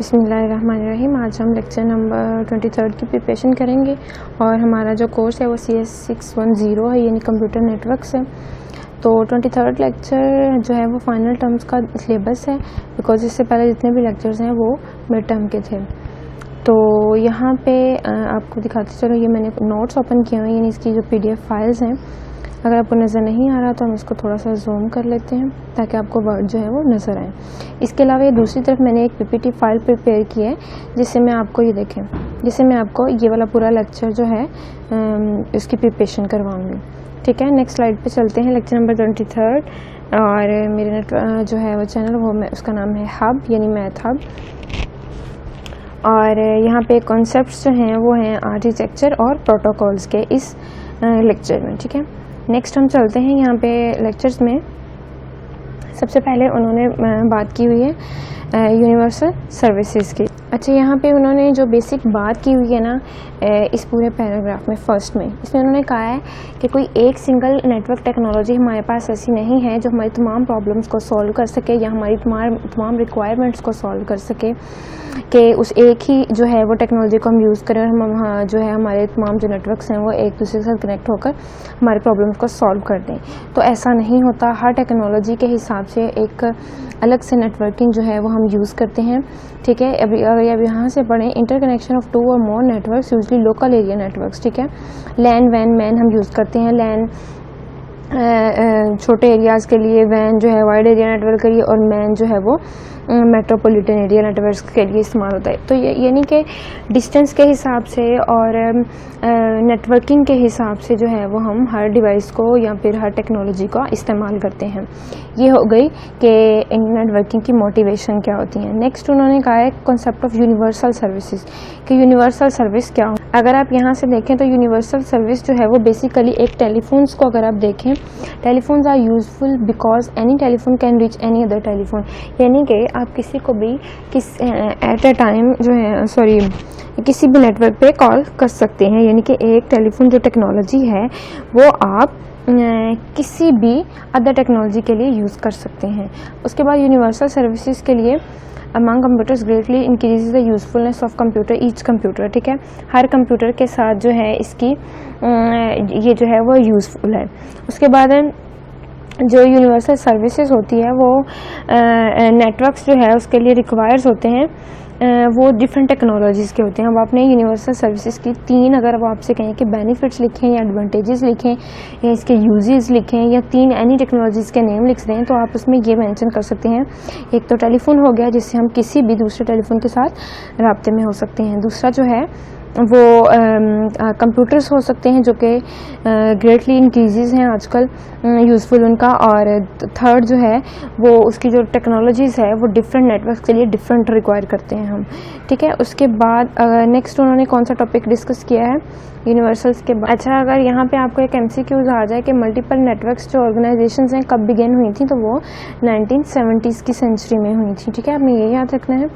बिस्मिल्लाहिर्रहमानिर्रहीम। आज हम लेक्चर नंबर 23 की प्रिपरेशन करेंगे और हमारा जो कोर्स है वो CS610 है, यानी कंप्यूटर नेटवर्क्स है। तो 23 लेक्चर जो है वो फाइनल टर्म्स का सिलेबस है, बिकॉज इससे पहले जितने भी लेक्चर्स हैं वो मिड टर्म के थे। तो यहाँ पे आपको दिखाते चलो, ये मैंने नोट्स ओपन किए हुए हैं, यानी इसकी जो PDF फाइल्स हैं। अगर आपको नज़र नहीं आ रहा तो हम इसको थोड़ा सा जूम कर लेते हैं ताकि आपको वर्ड जो है वो नज़र आए। इसके अलावा ये दूसरी तरफ मैंने एक PPT फाइल प्रिपेयर की है, जिससे मैं आपको ये देखें, जिससे मैं आपको ये वाला पूरा लेक्चर जो है इसकी प्रिपरेशन करवाऊँगी। ठीक है, नेक्स्ट स्लाइड पे चलते हैं। लेक्चर नंबर 23 और मेरे नेट जो है वो चैनल वो उसका नाम है हब, यानी मैथ हब। और यहाँ पे कॉन्सेप्ट्स जो हैं वो हैं आर्किटेक्चर और प्रोटोकॉल्स के इस लेक्चर में। ठीक है, नेक्स्ट हम चलते हैं यहाँ पे लेक्चर्स में। सबसे पहले उन्होंने बात की हुई है यूनिवर्सल सर्विसेज की। अच्छा, यहाँ पे उन्होंने जो बेसिक बात की हुई है ना इस पूरे पैराग्राफ में, फर्स्ट में इसमें उन्होंने कहा है कि कोई एक सिंगल नेटवर्क टेक्नोलॉजी हमारे पास ऐसी नहीं है जो हमारी तमाम प्रॉब्लम्स को सॉल्व कर सके या हमारी तमाम रिक्वायरमेंट्स को सॉल्व कर सके, कि उस एक ही जो है वो टेक्नोलॉजी को हम यूज़ करें और हम जो है हमारे तमाम जो नेटवर्क्स हैं वो एक दूसरे के साथ कनेक्ट होकर हमारे प्रॉब्लम्स को सॉल्व कर दें। तो ऐसा नहीं होता, हर टेक्नोलॉजी के हिसाब से एक अलग से नेटवर्किंग जो है वो हम यूज़ करते हैं। ठीक है, अभी यहाँ से पढ़ें, इंटरकनेक्शन ऑफ 2 और more networks, usually local area networks. ठीक है, लैन वैन मैन हम यूज़ करते हैं। लैन छोटे एरियाज़ के लिए, वैन जो है वाइड एरिया नेटवर्क के लिए, और मैन जो है वो मेट्रोपॉलिटन एरिया नेटवर्क्स के लिए इस्तेमाल होता है। तो यानी कि डिस्टेंस के हिसाब से और नेटवर्किंग के हिसाब से जो है वो हम हर डिवाइस को या फिर हर टेक्नोलॉजी का इस्तेमाल करते हैं। ये हो गई कि नेटवर्किंग की मोटिवेशन क्या होती है। नेक्स्ट उन्होंने कहा है कॉन्सेप्ट ऑफ यूनिवर्सल सर्विसेज, कि यूनिवर्सल सर्विस क्या हो। अगर आप यहाँ से देखें तो यूनिवर्सल सर्विस जो है वो बेसिकली एक टेलीफोन्स को अगर आप देखें, telephones are useful because any telephone can reach any other telephone, यानी कि आप किसी को भी एट अ टाइम जो है किसी भी नेटवर्क पे कॉल कर सकते हैं। यानी कि एक टेलीफोन जो टेक्नोलॉजी है वो आप किसी भी अदर टेक्नोलॉजी के लिए यूज़ कर सकते हैं। उसके बाद यूनिवर्सल सर्विसेज के लिए among computers greatly increases the usefulness of computer each computer. ठीक है, हर कंप्यूटर के साथ जो है इसकी ये जो है वो यूज़फुल है। उसके बाद जो यूनिवर्सल सर्विसेज होती है वो नेटवर्क्स जो है उसके लिए रिक्वायर्स होते हैं, वो डिफरेंट टेक्नोलॉजीज़ के होते हैं। अब आपने यूनिवर्सल सर्विसेज की 3 अगर वो आपसे कहें कि बेनिफिट्स लिखें या एडवांटेजेस लिखें या इसके यूजेस लिखें या 3 एनी टेक्नोलॉजीज़ के नेम लिख दें, तो आप उसमें ये मेंशन कर सकते हैं। एक तो टेलीफोन हो गया, जिससे हम किसी भी दूसरे टेलीफोन के साथ राब्ते में हो सकते हैं। दूसरा जो है वो कंप्यूटर्स हो सकते हैं जो कि ग्रेटली इंक्रीजेज हैं आजकल यूज़फुल उनका। और थर्ड जो है वो उसकी जो टेक्नोलॉजीज़ है वो डिफरेंट नेटवर्क्स के लिए डिफरेंट रिक्वायर करते हैं हम। ठीक है, उसके बाद नेक्स्ट उन्होंने कौन सा टॉपिक डिस्कस किया है यूनिवर्सल्स के बाद। अच्छा, अगर यहाँ पे आपको एक MCQs आ जाए कि मल्टीपल नेटवर्क्स जो ऑर्गेनाइजेशंस हैं कब बिगिन हुई थी, तो वो 1970s की सेंचुरी में हुई थी। ठीक है, आपने ये याद रखना है।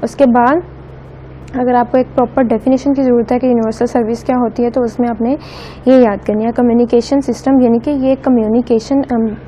उसके बाद अगर आपको एक प्रॉपर डेफिनेशन की ज़रूरत है कि यूनिवर्सल सर्विस क्या होती है, तो उसमें आपने ये याद करनी है कम्युनिकेशन सिस्टम, यानी कि ये कम्युनिकेशन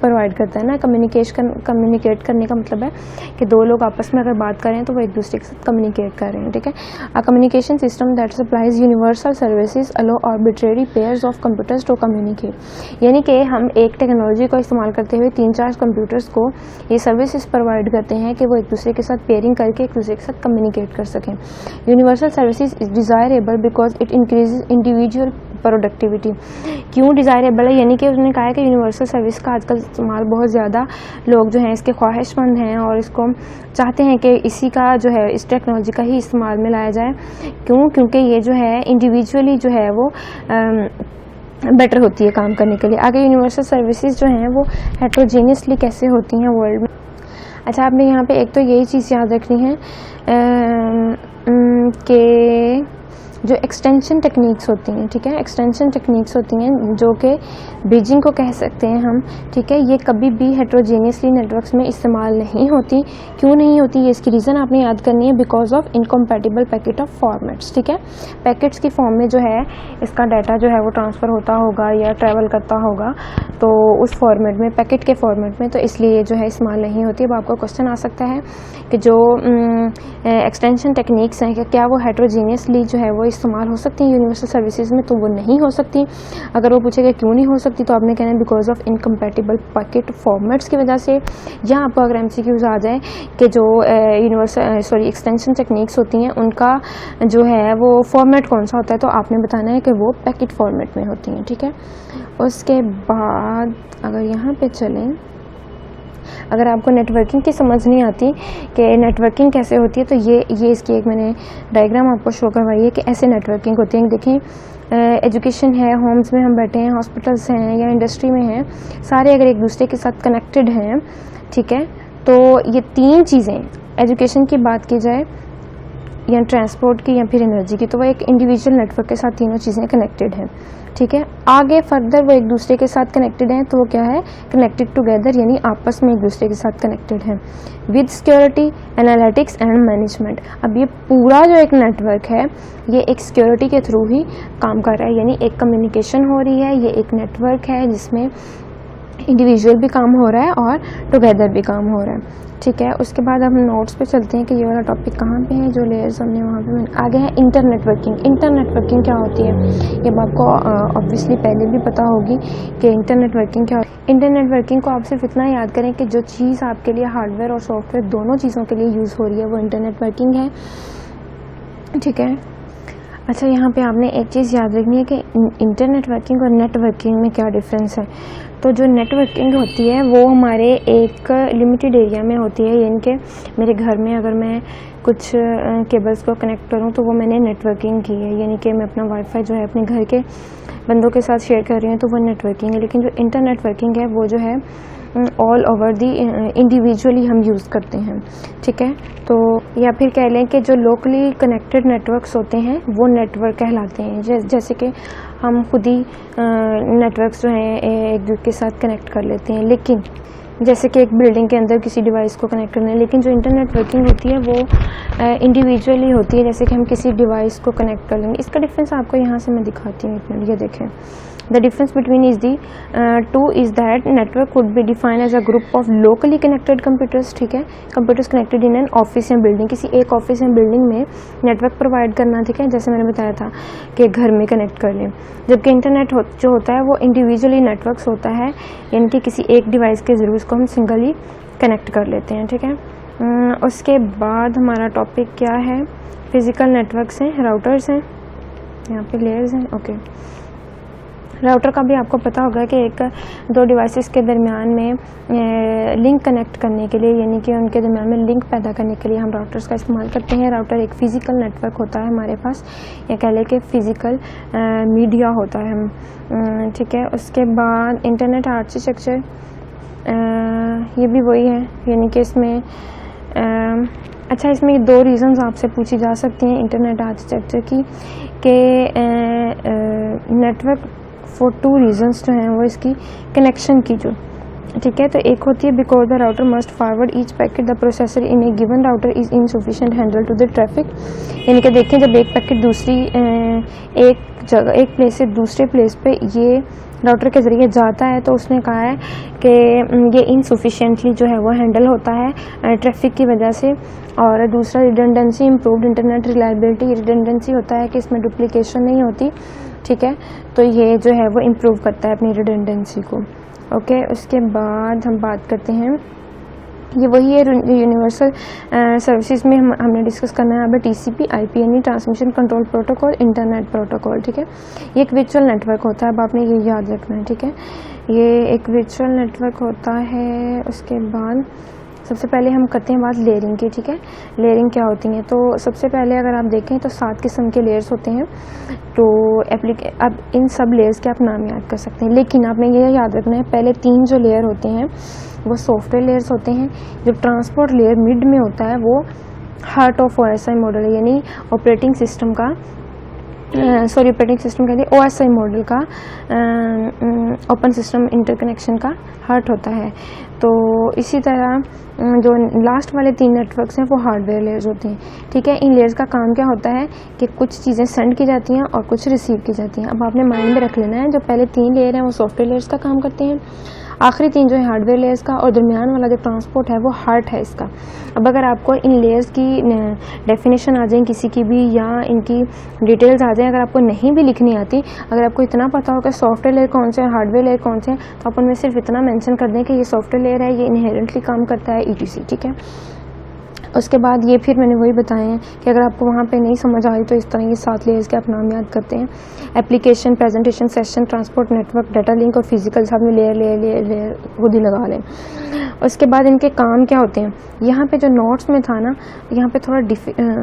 प्रोवाइड करता है ना। कम्युनिकेट करने का मतलब है कि 2 लोग आपस में अगर बात कर रहे हैं तो वो एक दूसरे के साथ कम्युनिकेट कर रहे हैं। ठीक है, a communication system that supplies universal services allow arbitrary pairs of computers to communicate, यानी कि हम एक टेक्नोलॉजी को इस्तेमाल करते हुए 3-4 कंप्यूटर्स को ये सर्विसेज प्रोवाइड करते हैं कि वो एक दूसरे के साथ पेयरिंग करके एक दूसरे के साथ कम्युनिकेट कर सकें। Universal services is desirable because it increases individual productivity. क्यों डिज़ायरेबल है, यानी कि उसने कहा है कि यूनिवर्सल सर्विस का आजकल इस्तेमाल बहुत ज़्यादा लोग जो हैं इसके ख्वाहिशमंद हैं और इसको चाहते हैं कि इसी का जो है इस टेक्नोलॉजी का ही इस्तेमाल में लाया जाए। क्यों? क्योंकि ये जो है इंडिविजुअली जो है वो बेटर होती है काम करने के लिए। आगे यूनिवर्सल सर्विसेज जो हैं वो हेट्रोजेनियसली कैसे होती हैं वर्ल्ड में। अच्छा, आपने यहाँ पे एक तो यही चीज़ याद रखनी है कि जो एक्सटेंशन टेक्निक्स होती हैं, ठीक है, एक्सटेंशन टेक्निक्स होती हैं जो कि ब्रिजिंग को कह सकते हैं हम, ठीक है, ये कभी भी हेट्रोजीनियसली नेटवर्क्स में इस्तेमाल नहीं होती। क्यों नहीं होती, ये इसकी रीज़न आपने याद करनी है, because of incompatible packet of formats, ठीक है। पैकेट्स की फॉर्म में जो है इसका डाटा जो है वो ट्रांसफ़र होता होगा या ट्रैवल करता होगा, तो उस फॉर्मेट में, पैकेट के फॉर्मेट में, तो इसलिए जो है इस्तेमाल नहीं होती। अब आपका क्वेश्चन आ सकता है कि जो एक्सटेंशन टेक्निक्स हैं क्या वो हेट्रोजीनियसली जो है वो इस्तेमाल हो सकती हैं यूनिवर्सल सर्विसेज में, तो वो नहीं हो सकती। अगर वो पूछेगा क्यों नहीं हो सकती, तो आपने कहना है because of incompatible packet formats की वजह से। या आपको अगर MCQs आ जाए कि जो एक्सटेंशन टेक्निक्स होती हैं उनका जो है वो फॉर्मेट कौन सा होता है, तो आपने बताना है कि वो पैकेट फॉर्मेट में होती हैं, ठीक है। उसके बाद अगर यहाँ पे चलें, अगर आपको नेटवर्किंग की समझ नहीं आती कि नेटवर्किंग कैसे होती है, तो ये इसकी एक मैंने डायग्राम आपको शो करवाई है कि ऐसे नेटवर्किंग होती है। देखें, एजुकेशन है, होम्स में हम बैठे हैं, हॉस्पिटल्स हैं या इंडस्ट्री में हैं, सारे अगर एक दूसरे के साथ कनेक्टेड हैं, ठीक है, तो ये तीन चीज़ें, एजुकेशन की बात की जाए या ट्रांसपोर्ट की या फिर एनर्जी की, तो वो एक इंडिविजुअल नेटवर्क के साथ तीनों चीज़ें कनेक्टेड हैं, ठीक है। आगे फर्दर वो एक दूसरे के साथ कनेक्टेड हैं, तो वो क्या है, कनेक्टेड टुगेदर, यानी आपस में एक दूसरे के साथ कनेक्टेड हैं with security, analytics and management. अब ये पूरा जो एक नेटवर्क है ये एक सिक्योरिटी के थ्रू ही काम कर रहा है, यानी एक कम्युनिकेशन हो रही है, ये एक नेटवर्क है जिसमें इंडिविजुअल भी काम हो रहा है और टुगेदर भी काम हो रहा है, ठीक है। उसके बाद हम नोट्स पे चलते हैं कि ये वाला टॉपिक कहाँ पे है, जो लेयर्स हमने वहाँ पे आगे है इंटरनेटवर्किंग। इंटरनेटवर्किंग क्या होती है, ये आपको ऑब्वियसली पहले भी पता होगी कि इंटरनेटवर्किंग क्या होती है। इंटरनेटवर्किंग को आप सिर्फ इतना याद करें कि जो चीज़ आपके लिए हार्डवेयर और सॉफ्टवेयर दोनों चीज़ों के लिए यूज़ हो रही है वो इंटरनेटवर्किंग है, ठीक है। अच्छा, यहाँ पे आपने एक चीज़ याद रखनी है कि इंटरनेटवर्किंग और नेटवर्किंग में क्या डिफरेंस है। तो जो नेटवर्किंग होती है वो हमारे एक लिमिटेड एरिया में होती है, यानी कि मेरे घर में अगर मैं कुछ केबल्स को कनेक्ट करूँ तो वो मैंने नेटवर्किंग की है, यानी कि मैं अपना वाईफाई जो है अपने घर के बंदों के साथ शेयर कर रही हूँ, तो वो नेटवर्किंग है। लेकिन जो इंटरनेटवर्किंग है वो जो है ऑल ओवर दी इंडिविजुअली हम यूज़ करते हैं, ठीक है। तो या फिर कह लें कि जो लोकली कनेक्टेड नेटवर्क्स होते हैं वो नेटवर्क कहलाते हैं। जैसे कि हम खुद ही नेटवर्क्स जो हैं एक दूसरे के साथ कनेक्ट कर लेते हैं, लेकिन जैसे कि एक बिल्डिंग के अंदर किसी डिवाइस को कनेक्ट करना है, लेकिन जो इंटरनेटवर्किंग होती है वो इंडिविजुअली होती है, जैसे कि हम किसी डिवाइस को कनेक्ट कर लेंगे। इसका डिफरेंस आपको यहाँ से मैं दिखाती हूँ, एक मिनट, ये देखें। The difference between is the two is that network would be defined as a group of locally connected computers, ठीक है, computers connected in an office या building, किसी एक ऑफिस या बिल्डिंग में नेटवर्क प्रोवाइड करना, ठीक है, जैसे मैंने बताया था कि घर में कनेक्ट कर लें। जबकि इंटरनेट जो होता है वो इंडिविजुअली नेटवर्क्स होता है, यानी कि किसी एक डिवाइस के ज़रिए उसको हम सिंगली कनेक्ट कर लेते हैं, ठीक है। उसके बाद हमारा टॉपिक क्या है, फिज़िकल नेटवर्क्स हैं, राउटर्स हैं, यहाँ पे लेयर्स हैं, ओके। राउटर का भी आपको पता होगा कि एक दो डिवाइसेस के दरमियान में लिंक कनेक्ट करने के लिए, यानी कि उनके दरमियान में लिंक पैदा करने के लिए हम राउटर्स का इस्तेमाल करते हैं। राउटर एक फ़िज़िकल नेटवर्क होता है हमारे पास, या कह लें कि फ़िज़िकल मीडिया होता है हम, ठीक है। उसके बाद इंटरनेट आर्किटेक्चर, ये भी वही है, यानी कि इसमें अच्छा, इसमें दो रीज़न्स आपसे पूछी जा सकती हैं इंटरनेट आर्किटेक्चर की, कि नेटवर्क फॉर टू रीजंस जो हैं वो इसकी कनेक्शन की जो, ठीक है। तो एक होती है because the router must forward each packet the processor in a given router is insufficient handle to the traffic, यानी कि देखें जब एक पैकेट दूसरी एक जगह, एक प्लेस से दूसरे प्लेस पे ये राउटर के ज़रिए जाता है, तो उसने कहा है कि ये इनसफिशिएंटली जो है वो हैंडल होता है ट्रैफिक की वजह से। और दूसरा redundancy, improved internet reliability. Redundancy होता है कि इसमें डुप्लीकेशन नहीं होती, ठीक है, तो ये जो है वो इम्प्रूव करता है अपनी रिडंडेंसी को, ओके। उसके बाद हम बात करते हैं, ये वही है यूनिवर्सल सर्विसेज में हमने डिस्कस करना है अब TCP IP, यानी transmission control protocol, internet protocol, ठीक है। ये एक वर्चुअल नेटवर्क होता है, अब आपने ये याद रखना है, ठीक है, ये एक वर्चुअल नेटवर्क होता है। उसके बाद सबसे पहले हम करते हैं बात लेयरिंग की, ठीक है। लेयरिंग क्या होती है, तो सबसे पहले अगर आप देखें तो 7 किस्म के लेयर्स होते हैं। तो अब इन सब लेयर्स के आप नाम याद कर सकते हैं, लेकिन आपने ये याद रखना है पहले 3 जो लेयर होते हैं वो सॉफ्टवेयर लेयर्स होते हैं। जो ट्रांसपोर्ट लेयर मिड में होता है वो हार्ट ऑफ OSI मॉडल है, यानी ऑपरेटिंग सिस्टम का सॉरी ऑपरेटिंग सिस्टम कहते हैं OSI मॉडल का ओपन सिस्टम इंटरकनेक्शन का हार्ट होता है। तो इसी तरह जो लास्ट वाले 3 नेटवर्क्स हैं वो हार्डवेयर लेयर्स होते हैं, ठीक है। इन लेयर्स का काम क्या होता है कि कुछ चीज़ें सेंड की जाती हैं और कुछ रिसीव की जाती हैं। अब आपने माइंड में रख लेना है, जो पहले 3 लेयर हैं वो सॉफ्टवेयर लेयर्स का काम करते हैं, आखिरी 3 जो है हार्डवेयर लेयर्स का, और दरमियान वाला जो ट्रांसपोर्ट है वो हार्ट है इसका। अब अगर आपको इन लेयर्स की डेफिनेशन आ जाए किसी की भी, या इनकी डिटेल्स आ जाए, अगर आपको नहीं भी लिखनी आती, अगर आपको इतना पता हो कि सॉफ्टवेयर लेयर कौन से हैं, हार्डवेयर लेयर कौन से हैं, तो आप उनमें सिर्फ इतना मेंशन कर दें कि ये सॉफ्टवेयर लेयर है, ये इनहेरेंटली काम करता है, ETC, ठीक है। उसके बाद ये फिर मैंने वही बताए हैं कि अगर आपको वहाँ पे नहीं समझ आई तो इस तरह ये 7 लेयर्स के आप नाम याद करते हैं। Application, presentation, session, transport, network, data link और फिजिकल, साथ में लेयर खुद ही लगा लें। उसके बाद इनके काम क्या होते हैं, यहाँ पे जो नोट्स में था ना, यहाँ पे थोड़ा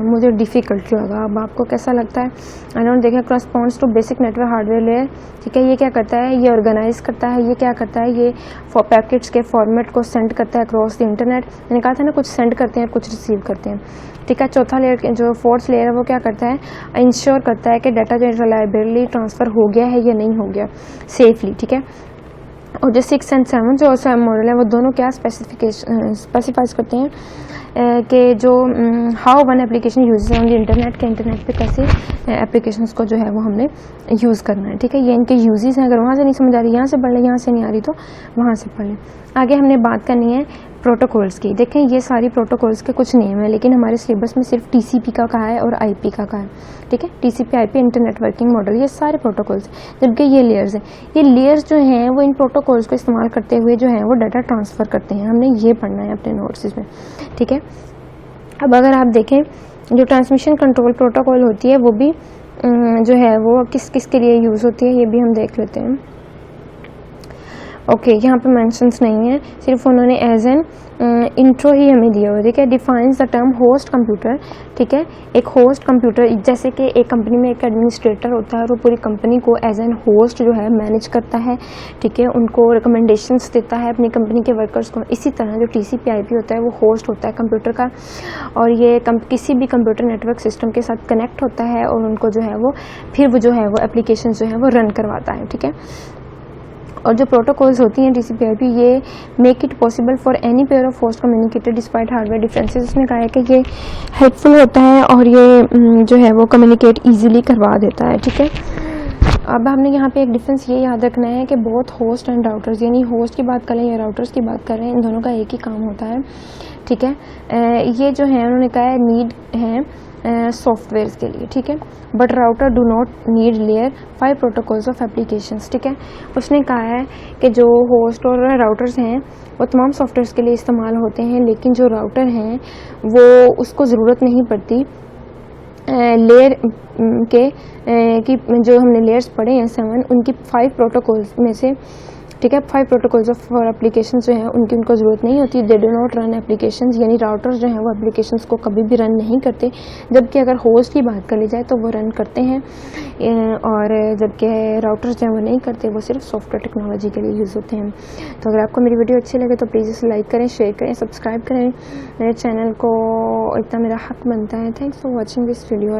मुझे डिफ़िकल्ट लगा। अब आपको कैसा लगता है? आई डोंट देखिए, corresponds to basic network hardware layer, ठीक है। ये क्या करता है? ये ऑर्गेनाइज करता है। ये क्या करता है? ये पैकेट्स के फॉर्मेट को सेंड करता है अक्रॉस द इंटरनेट। मैंने कहा था ना, कुछ सेंड करते हैं, कुछ रिसीव करते हैं, ठीक है। चौथा लेयर, जो फोर्थ लेयर है, वो क्या करता है? इंश्योर करता है कि डाटा जो रिलायबली ट्रांसफ़र हो गया है या नहीं हो गया सेफली, ठीक है। और जो 6 और 7 जो OSI मॉडल है, वो दोनों क्या स्पेसिफाइज करते हैं कि जो how one application use on the internet, के इंटरनेट पे कैसे एप्लीकेशंस को जो है वो हमने यूज़ करना है, ठीक है। ये इनके यूजेस हैं। अगर वहाँ से नहीं समझ आ रही, यहाँ से पढ़ लें, यहाँ से नहीं आ रही तो वहाँ से पढ़ लें। आगे हमने बात करनी है प्रोटोकॉल्स की। देखें, ये सारी प्रोटोकॉल्स के कुछ नेम है, लेकिन हमारे सिलेबस में सिर्फ TCP का कहा है और IP का कहा है, ठीक है। TCP IP internet working model, ये सारे प्रोटोकॉल्स, जबकि ये लेयर्स हैं। ये लेयर्स जो हैं वो इन प्रोटोकॉल्स को इस्तेमाल करते हुए जो है वो डाटा ट्रांसफ़र करते हैं। हमने ये पढ़ना है अपने नोट्स में, ठीक है। अब अगर आप देखें, जो ट्रांसमिशन कंट्रोल प्रोटोकॉल होती है वो भी जो है वो किस किस के लिए यूज़ होती है, ये भी हम देख लेते हैं। ओके, यहाँ पे मेंशंस नहीं है, सिर्फ उन्होंने एज एन इंट्रो ही हमें दिया हुआ है, ठीक है। Defines the term host computer, ठीक है। एक होस्ट कंप्यूटर, जैसे कि एक कंपनी में एक एडमिनिस्ट्रेटर होता है और वो पूरी कंपनी को एज एन होस्ट जो है मैनेज करता है, ठीक है। उनको रिकमेंडेशंस देता है अपनी कंपनी के वर्कर्स को। इसी तरह जो TCP IP होता है वो होस्ट होता है कंप्यूटर का, और ये किसी भी कंप्यूटर नेटवर्क सिस्टम के साथ कनेक्ट होता है और उनको जो है वो फिर वो जो है वो एप्लीकेशन जो है वो रन करवाता है, ठीक है। और जो प्रोटोकॉल्स होती हैं TCP IP, ये make it possible for any pair of host communicated despite hardware differences. उसने कहा है कि ये हेल्पफुल होता है और ये जो है वो कम्युनिकेट ईजिली करवा देता है, ठीक है। अब हमने यहाँ पे एक डिफरेंस ये याद रखना है कि बहुत होस्ट एंड राउटर्स, यानी होस्ट की बात करें या राउटर्स की बात करें, इन दोनों का एक ही काम होता है, ठीक है। ये जो है उन्होंने कहा है नीड है सॉफ्टवेयर्स के लिए, ठीक है। But router do not need layer 5 protocols of applications, ठीक है। उसने कहा है कि जो होस्ट और राउटर्स हैं वो तमाम सॉफ्टवेयर्स के लिए इस्तेमाल होते हैं, लेकिन जो राउटर हैं वो उसको ज़रूरत नहीं पड़ती लेयर के कि जो हमने लेयर्स पढ़े हैं 7, उनकी 5 प्रोटोकॉल्स में से, ठीक है। 5 प्रोटोकॉल्स ऑफ फॉर एप्लीकेशन जो है उनको ज़रूरत नहीं होती। They do not run application, यानी राउटर्स जो हैं वो एप्लीकेशंस को कभी भी रन नहीं करते, जबकि अगर होस्ट की बात कर ली जाए तो वो रन करते हैं, और जबकि राउटर्स जो हैं वो नहीं करते, वो सिर्फ सॉफ्टवेयर टेक्नोलॉजी के लिए यूज़ होते हैं। तो अगर आपको मेरी वीडियो अच्छी लगे तो प्लीज़ इसे लाइक करें, शेयर करें, सब्सक्राइब करें। मेरे चैनल को इतना मेरा हक बनता है। Thanks for watching this video.